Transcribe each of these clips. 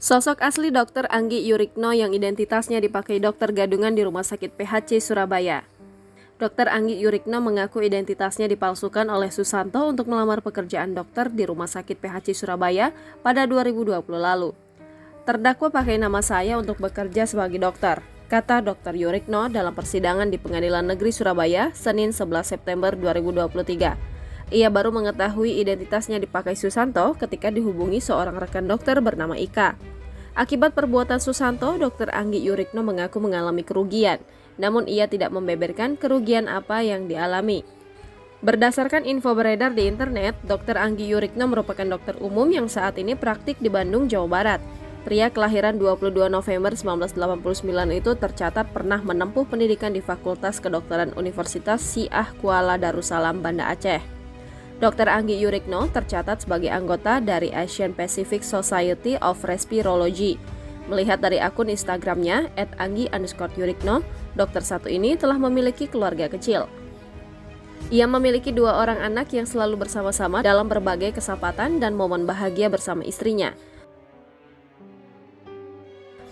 Sosok asli Dr. Anggi Yurikno yang identitasnya dipakai dokter gadungan di Rumah Sakit PHC Surabaya. Dr. Anggi Yurikno mengaku identitasnya dipalsukan oleh Susanto untuk melamar pekerjaan dokter di Rumah Sakit PHC Surabaya pada 2020 lalu. Terdakwa pakai nama saya untuk bekerja sebagai dokter, kata Dr. Yurikno dalam persidangan di Pengadilan Negeri Surabaya, Senin 11 September 2023. Ia baru mengetahui identitasnya dipakai Susanto ketika dihubungi seorang rekan dokter bernama Ika. Akibat perbuatan Susanto, Dr. Anggi Yurikno mengaku mengalami kerugian, namun ia tidak membeberkan kerugian apa yang dialami. Berdasarkan info beredar di internet, Dr. Anggi Yurikno merupakan dokter umum yang saat ini praktik di Bandung, Jawa Barat. Pria kelahiran 22 November 1989 itu tercatat pernah menempuh pendidikan di Fakultas Kedokteran Universitas Syiah Kuala Darussalam, Banda Aceh. Dr. Anggi Yurikno tercatat sebagai anggota dari Asian Pacific Society of Respirology. Melihat dari akun Instagramnya @anggi_yurikno, dokter satu ini telah memiliki keluarga kecil. Ia memiliki 2 orang anak yang selalu bersama-sama dalam berbagai kesempatan dan momen bahagia bersama istrinya.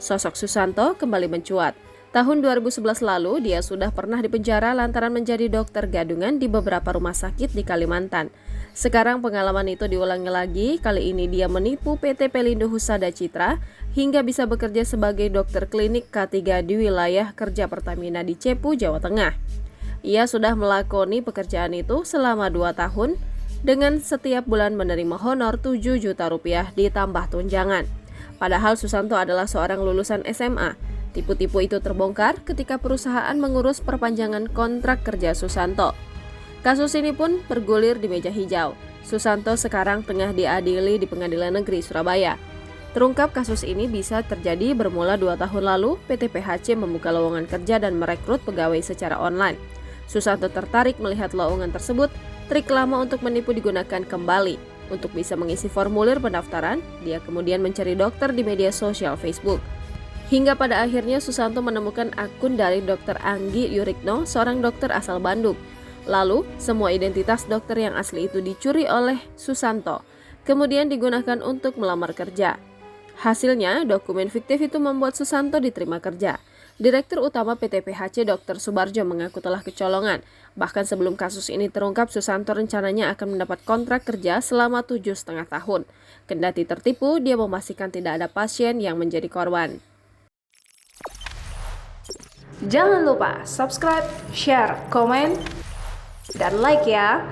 Sosok Susanto kembali mencuat. Tahun 2011 lalu, dia sudah pernah dipenjara lantaran menjadi dokter gadungan di beberapa rumah sakit di Kalimantan. Sekarang pengalaman itu diulangi lagi, kali ini dia menipu PT Pelindo Husada Citra hingga bisa bekerja sebagai dokter klinik K3 di wilayah kerja Pertamina di Cepu, Jawa Tengah. Ia sudah melakoni pekerjaan itu selama 2 tahun dengan setiap bulan menerima honor 7 juta rupiah ditambah tunjangan. Padahal Susanto adalah seorang lulusan SMA. Tipu-tipu itu terbongkar ketika perusahaan mengurus perpanjangan kontrak kerja Susanto. Kasus ini pun bergulir di meja hijau. Susanto sekarang tengah diadili di Pengadilan Negeri Surabaya. Terungkap kasus ini bisa terjadi bermula 2 tahun lalu, PT PHC membuka lowongan kerja dan merekrut pegawai secara online. Susanto tertarik melihat lowongan tersebut, trik lama untuk menipu digunakan kembali. Untuk bisa mengisi formulir pendaftaran, dia kemudian mencari dokter di media sosial Facebook. Hingga pada akhirnya Susanto menemukan akun dari Dr. Anggi Yurikno, seorang dokter asal Bandung. Lalu, semua identitas dokter yang asli itu dicuri oleh Susanto, kemudian digunakan untuk melamar kerja. Hasilnya, dokumen fiktif itu membuat Susanto diterima kerja. Direktur Utama PT PHC Dr. Subarjo mengaku telah kecolongan. Bahkan sebelum kasus ini terungkap, Susanto rencananya akan mendapat kontrak kerja selama 7,5 tahun. Kendati tertipu, dia memastikan tidak ada pasien yang menjadi korban. Jangan lupa subscribe, share, komen, dan like ya!